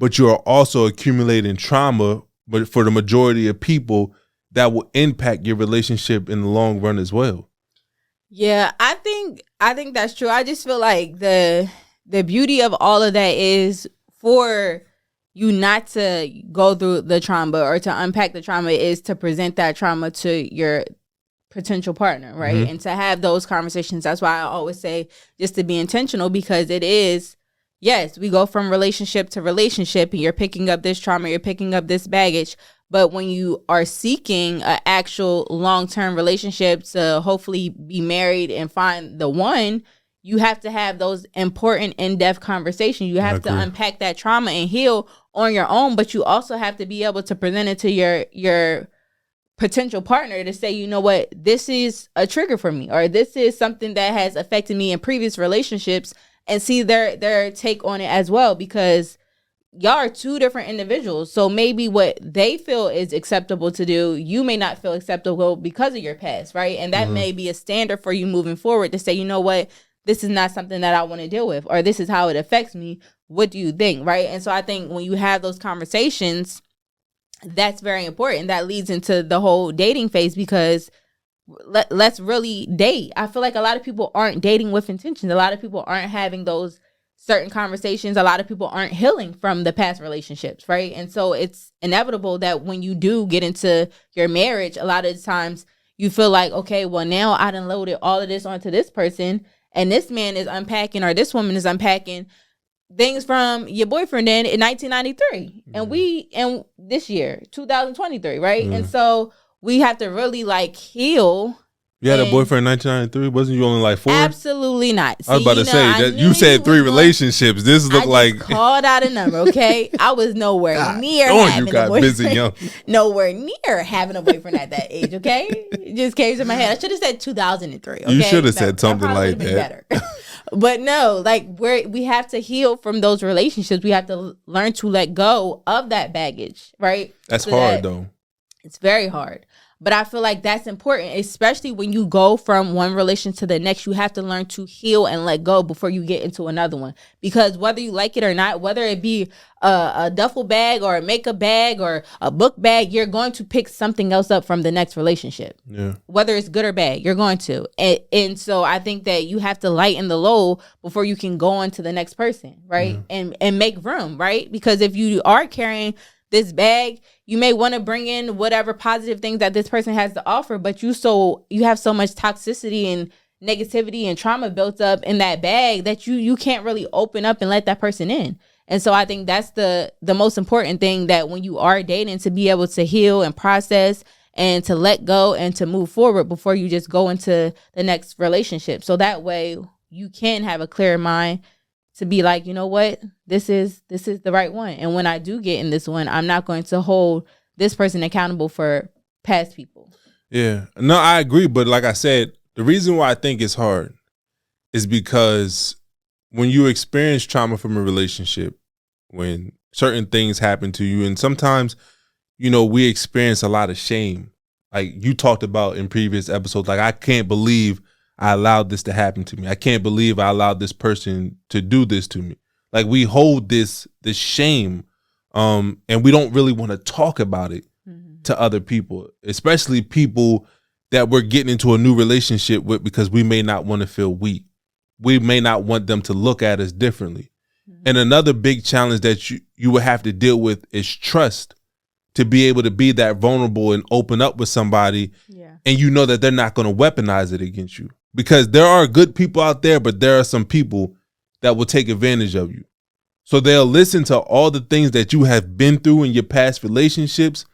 but you are also accumulating trauma, but for the majority of people, that will impact your relationship in the long run as well.
Yeah, I think that's true. I just feel like the beauty of all of that is for you not to go through the trauma or to unpack the trauma, is to present that trauma to potential partner, right? And to have those conversations. That's why I always say just to be intentional, because it is, yes, we go from relationship to relationship and you're picking up this trauma, you're picking up this baggage. But when you are seeking an actual long-term relationship to hopefully be married and find the one, you have to have those important in-depth conversations. You have to unpack that trauma and heal on your own, but you also have to be able to present it to your potential partner to say, you know what, this is a trigger for me, or this is something that has affected me in previous relationships, and see their take on it as well, because y'all are two different individuals. So maybe what they feel is acceptable to do, you may not feel acceptable because of your past, right? And that may be a standard for you moving forward to say, you know what, this is not something that I want to deal with, or this is how it affects me. What do you think, right? And so I think when you have those conversations, that's very important. That leads into the whole dating phase, because let's really date. I feel like a lot of people aren't dating with intentions. A lot of people aren't having those certain conversations. A lot of people aren't healing from the past relationships, right? And so it's inevitable that when you do get into your marriage, a lot of the times you feel like, okay, well, now I done loaded all of this onto this person, and this man is unpacking, or this woman is unpacking things from your boyfriend in 1993 and this year 2023, right? And so we have to really like heal.
You had a boyfriend in 1993? Wasn't you only like 4?
Absolutely not.
I was about to say that you said 3 relationships. This looked like
called out a number. Okay, I was nowhere near having a boyfriend. Busy, young. Nowhere near having a boyfriend at that age. Okay, it just came to my head. I should have said 2003. Okay?
You should have said something like that.
Better. But no, like we have to heal from those relationships. We have to learn to let go of that baggage, right?
That's hard though.
It's very hard. But I feel like that's important, especially when you go from one relationship to the next. You have to learn to heal and let go before you get into another one. Because whether you like it or not, whether it be a duffel bag or a makeup bag or a book bag, you're going to pick something else up from the next relationship.
Yeah.
Whether it's good or bad, you're going to. And so I think that you have to lighten the load before you can go on to the next person, right? Yeah. And make room, right? Because if you are carrying this bag, you may want to bring in whatever positive things that this person has to offer, but you have so much toxicity and negativity and trauma built up in that bag that you can't really open up and let that person in. And so I think that's the most important thing, that when you are dating, to be able to heal and process and to let go and to move forward before you just go into the next relationship. So that way you can have a clear mind to be like, you know what, this is the right one. And when I do get in this one, I'm not going to hold this person accountable for past people.
Yeah. No, I agree. But like I said, the reason why I think it's hard is because when you experience trauma from a relationship, when certain things happen to you, and sometimes, you know, we experience a lot of shame. Like you talked about in previous episodes, like I can't believe I allowed this to happen to me. I can't believe I allowed this person to do this to me. Like we hold this shame, and we don't really want to talk about it to other people, especially people that we're getting into a new relationship with, because we may not want to feel weak. We may not want them to look at us differently. And another big challenge that you would have to deal with is trust, to be able to be that vulnerable and open up with somebody, and you know that they're not going to weaponize it against you. Because there are good people out there, but there are some people that will take advantage of you. So they'll listen to all the things that you have been through in your past relationships,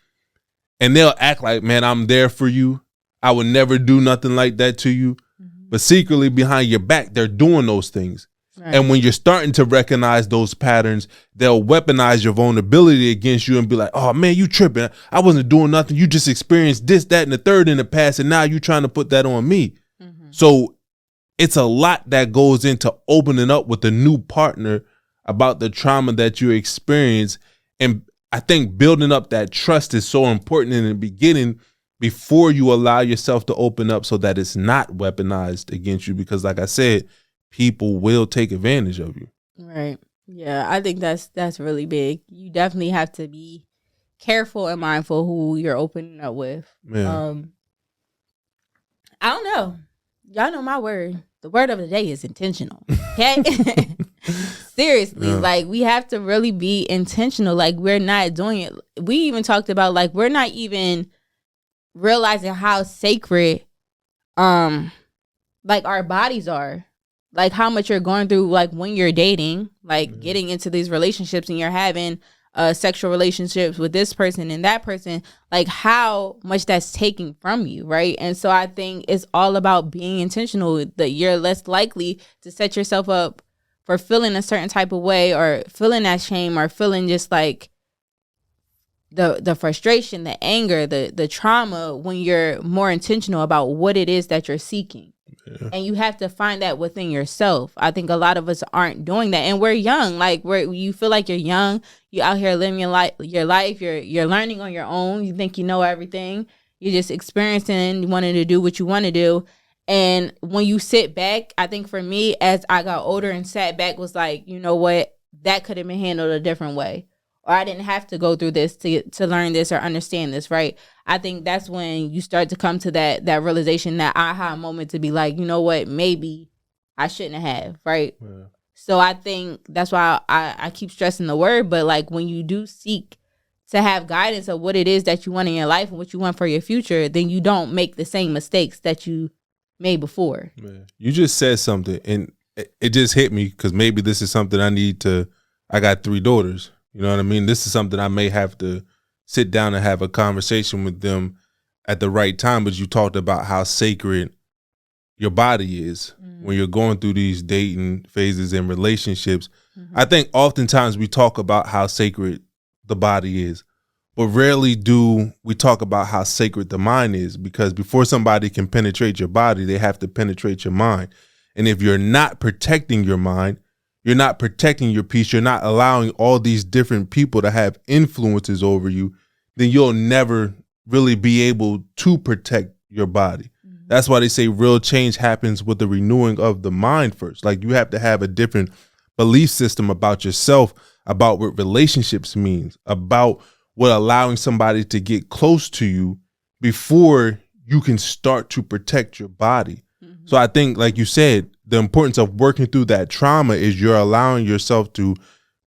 and they'll act like, man, I'm there for you. I would never do nothing like that to you. But secretly behind your back, they're doing those things. Right. And when you're starting to recognize those patterns, they'll weaponize your vulnerability against you and be like, oh, man, you tripping. I wasn't doing nothing. You just experienced this, that, and the third in the past, and now you're trying to put that on me. So it's a lot that goes into opening up with a new partner about the trauma that you experience. And I think building up that trust is so important in the beginning before you allow yourself to open up, so that it's not weaponized against you. Because like I said, people will take advantage of you. Right.
Yeah, I think that's really big. You definitely have to be careful and mindful who you're opening up with. Yeah. I don't know. Y'all know my word. The word of the day is intentional. Okay? Seriously, like we have to really be intentional. Like we're not doing it. We even talked about like we're not even realizing how sacred like our bodies are, like how much you're going through, like when you're dating, like getting into these relationships and you're having sexual relationships with this person and that person, like how much that's taking from you, right? And so I think it's all about being intentional, that you're less likely to set yourself up for feeling a certain type of way or feeling that shame or feeling just like the frustration, the anger, the trauma when you're more intentional about what it is that you're seeking. Yeah. And you have to find that within yourself. I think a lot of us aren't doing that, and we're young. Like you feel like you're young. You're out here living your life. You're learning on your own. You think you know everything. You're just experiencing, wanting to do what you want to do. And when you sit back, I think for me, as I got older and sat back, was like, you know what, that could have been handled a different way. Or I didn't have to go through this to learn this or understand this, right? I think that's when you start to come to that realization, that aha moment to be like, you know what, maybe I shouldn't have, right? Yeah. So I think that's why I keep stressing the word, but like when you do seek to have guidance of what it is that you want in your life and what you want for your future, then you don't make the same mistakes that you made before. Man,
you just said something and it just hit me, because maybe this is something I got 3 daughters. You know what I mean? This is something I may have to sit down and have a conversation with them at the right time. But you talked about how sacred your body is when you're going through these dating phases and relationships. I think oftentimes we talk about how sacred the body is, but rarely do we talk about how sacred the mind is, because before somebody can penetrate your body, they have to penetrate your mind. And if you're not protecting your mind, you're not protecting your peace, you're not allowing all these different people to have influences over you, then you'll never really be able to protect your body. That's why they say real change happens with the renewing of the mind first. Like you have to have a different belief system about yourself, about what relationships means, about what allowing somebody to get close to you before you can start to protect your body. So I think, like you said, the importance of working through that trauma is you're allowing yourself to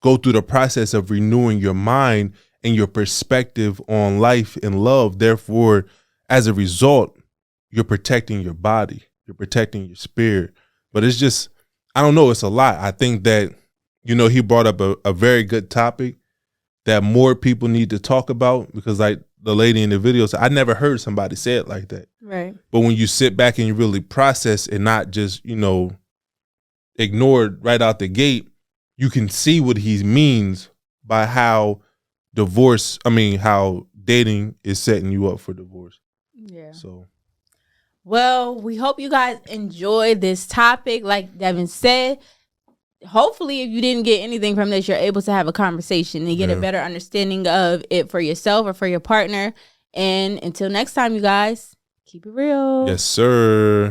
go through the process of renewing your mind and your perspective on life and love. Therefore, as a result, you're protecting your body, you're protecting your spirit. But it's just, I don't know, it's a lot. I think that, he brought up a very good topic that more people need to talk about, because like the lady in the video said, I never heard somebody say it like that.
Right.
But when you sit back and you really process and not just, ignore it right out the gate, you can see what he means by how dating is setting you up for divorce.
Yeah.
So,
well, we hope you guys enjoyed this topic. Like Devin said, hopefully if you didn't get anything from this, you're able to have a conversation and get a better understanding of it for yourself or for your partner. And until next time, you guys, keep it real.
Yes, sir.